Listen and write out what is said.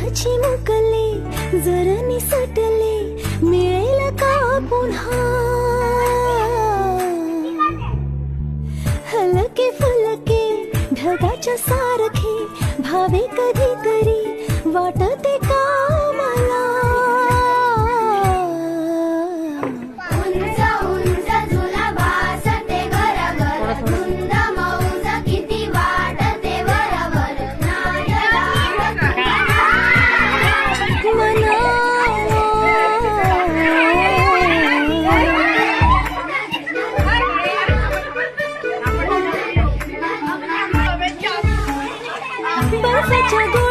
चिमुकले जर निसटले मिळेल का पुन्हा हलके फुलके ढगाच्या सारखे भावे कधीतरी वाटते का मला उंच उंच झुला भासते घरघर धुंद मौज किती वाटते वरवर बर्फाच्या